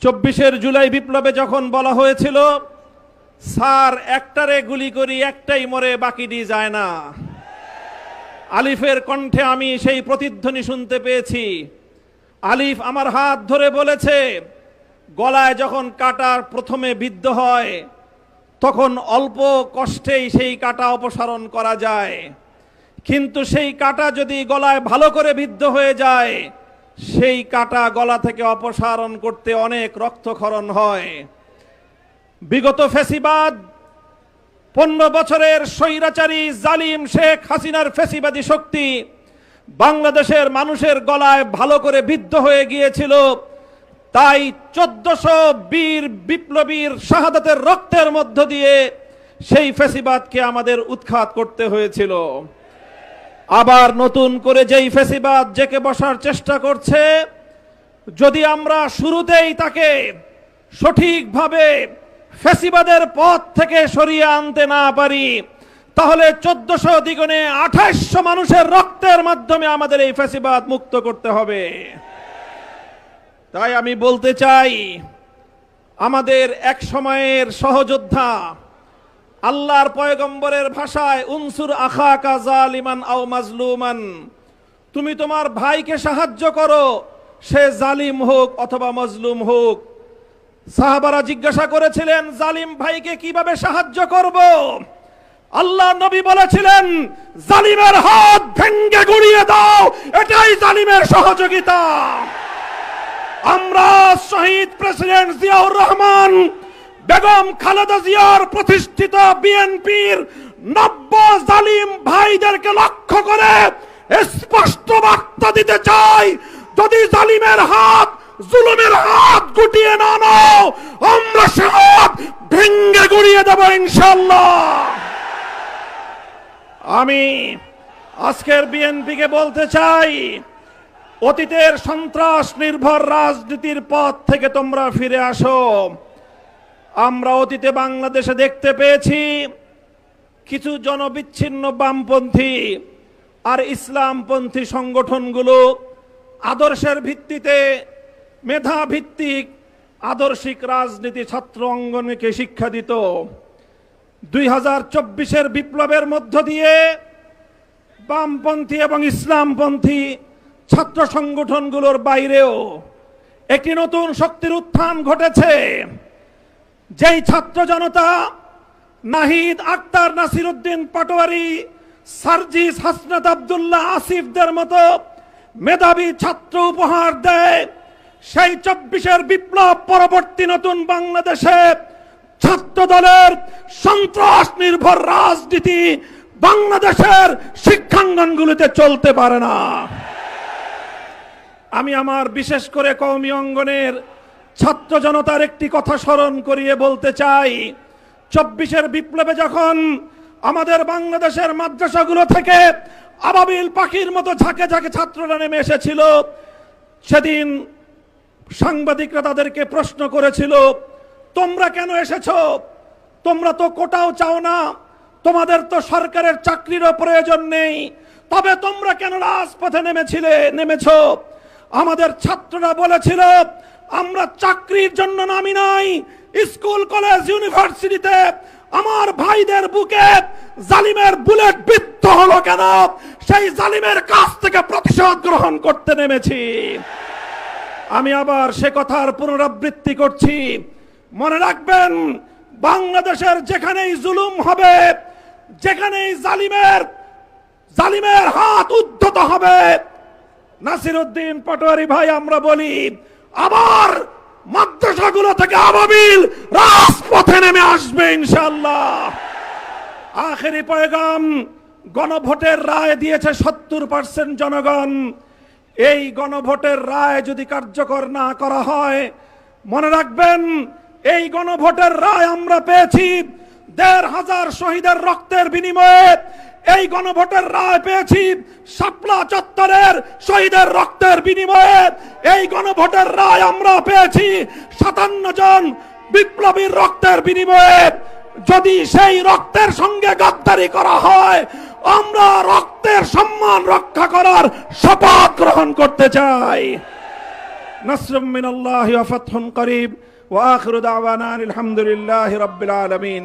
24 জুলাই বিপ্লবে যখন বলা হয়েছিল স্যার একটারে গুলি করি একটাই মরে বাকিটি যায় না, আলিফের কণ্ঠে আমি সেই প্রতিধ্বনি শুনতে পেয়েছি। আলিফ আমার হাত ধরে বলেছে, গলায় যখন কাটা প্রথমে বিদ্ধ হয় তখন অল্প কষ্টেই সেই কাটা অপসারণ করা যায়, কিন্তু সেই কাটা যদি গলায় ভালো করে বিদ্ধ হয়ে যায় সেই কাটা গলা থেকে অপসারণ করতে অনেক রক্তক্ষরণ হয়। বিগত ফ্যাসিবাদ 15 বছরের স্বৈরাচারী জালিম শেখ হাসিনার ফ্যাসিবাদী শক্তি বাংলাদেশের মানুষের গলায় ভালো করে বিদ্ধ হয়ে গিয়েছিল। তাই 1400 বীর বিপ্লবীর শাহাদাতের রক্তের মধ্য দিয়ে সেই ফ্যাসিবাদকে আমাদের উৎখাত করতে হয়েছিল। আবার নতুন করে যেই ফ্যাসিবাদ জেকে বসার চেষ্টা করছে, যদি আমরা শুরুতেই তাকে সঠিকভাবে ফ্যাসিবাদের পথ থেকে সরিয়ে আনতে না পারি, তাহলে 1400 দ্বিগুণে 2800 মানুষের রক্তের মাধ্যমে আমাদের এই ফ্যাসিবাদ মুক্ত করতে হবে। তাই আমি বলতে চাই, আমাদের এক সময়ের সহযোদ্ধা, আল্লাহর পয়গম্বরের ভাষায় উনসুর আখাকা জালিমান আও মাজলুমান, তুমি তোমার ভাইকে সাহায্য করো, সে জালিম হোক অথবা মজলুম হোক। সাহাবারা জিজ্ঞাসা করেছিলেন, জালিম ভাইকে কিভাবে সাহায্য করব? আল্লাহ নবী বলেছিলেন, জালিমের হাত ভেঙ্গে গুড়িয়ে দাও, এটাই জালিমের সহযোগিতা। আমরা শহীদ প্রেসিডেন্ট জিয়াউর রহমান, বেগম খালেদা জিয়ার প্রতিষ্ঠিত বিএনপির 90 জালিম ভাইদেরকে লক্ষ্য করে স্পষ্ট বার্তা দিতে চাই, যদি জালিমের হাত, জুলুমের হাত গুটিয়ে না নাও, আমরা সে হাত ভেঙ্গে গুড়িয়ে দেব ইনশাআল্লাহ। আমি আজকের বিএনপিকে বলতে চাই, অতীতের সন্ত্রাস নির্ভর রাজনীতির পথ থেকে তোমরা ফিরে আসো। আমরা অতীতে বাংলাদেশে দেখতে পেয়েছি কিছু জনবিচ্ছিন্ন বামপন্থী আর ইসলামপন্থী সংগঠনগুলো আদর্শের ভিত্তিতে, মেধা ভিত্তিক আদর্শিক রাজনীতি ছাত্র অঙ্গনকে শিক্ষা দিত। 2024 বিপ্লবের মধ্য দিয়ে বামপন্থী এবং ইসলামপন্থী ছাত্র সংগঠনগুলোর বাইরেও একটি নতুন শক্তির উত্থান ঘটেছে। যেই ছাত্র জনতা নাহিদ আক্তার, নাসিরউদ্দিন পাটোয়ারি, সার্জিস, হাসনাত আব্দুল্লাহ, আসিফদের মতো মেধাবী ছাত্র উপহার দেয়, সেই 24 বিপ্লব পরবর্তী নতুন বাংলাদেশে ছাত্র দলের সন্ত্রাস নির্ভর রাজনীতি বাংলাদেশের শিক্ষাঙ্গনগুলিতে চলতে পারে না। আমি আমার বিশেষ করে কওমি অঙ্গনের ছাত্র জনতার একটি কথা স্মরণ করিয়ে বলতে চাই, 24 বিপ্লবে যখন আমাদের বাংলাদেশের মাদ্রাসাগুলো থেকে আবাবিল পাখির মতো ঝাঁকে ঝাঁকে ছাত্ররা নেমে এসেছিল, সেদিন সাংবাদিকরা তাদেরকে প্রশ্ন করেছিল, তোমরা কেন এসেছো? তোমরা তো কোটাও চাও না, তোমাদের তো সরকারের চাকরিরও প্রয়োজন নেই, তবে তোমরা কেন রাজপথে নেমেছো? আমাদের ছাত্ররা বলেছিল, আমরা চাকরির জন্য নামি নাই, স্কুল কলেজ ইউনিভার্সিটিতে আমার ভাইদের বুকে জালিমের বুলেট বিদ্ধ হলো কেন, সেই জালিমের কাছ থেকে প্রতিশোধ গ্রহণ করতে নেমেছি। আমি আবার সে কথার পুনরাবৃত্তি করছি, মনে রাখবেন, বাংলাদেশের যেখানেই জুলুম হবে, যেখানেই জালিমের হাত উদ্ধত হবে, নাসিরউদ্দিন পাটোয়ারি ভাই আমরা বলি, আবার মাদ্রাসাগুলো থেকে আবাবিল রাজপথে নেমে আসবে ইনশাআল্লাহ। আখেরি পয়গাম, গণভোটের রায় দিয়েছে 70% জনগণ। এই গণভোটের রায় যদি কার্যকর না করা হয়, মনে রাখবেন, এই গণভোটের রায় আমরা পেয়েছি 1500 শহীদের রক্তের বিনিময়ে। এই গণভোটের রায় পেয়েছি শাপলা চত্বরের শহীদের রক্তের বিনিময়ে। এই গণভোটের রায় আমরা পেয়েছি 57 জন বিপ্লবীর রক্তের বিনিময়ে। যদি সেই রক্তের সঙ্গে গাদ্দারি করা হয়, আমরা রক্তের সম্মান রক্ষা করার শপথ গ্রহণ করতে চাই। নাসরুম মিনাল্লাহি ওয়া ফাতহুন করিব ওয়া আখিরু দাওয়ানা আলহামদুলিল্লাহি রাব্বিল আলামিন।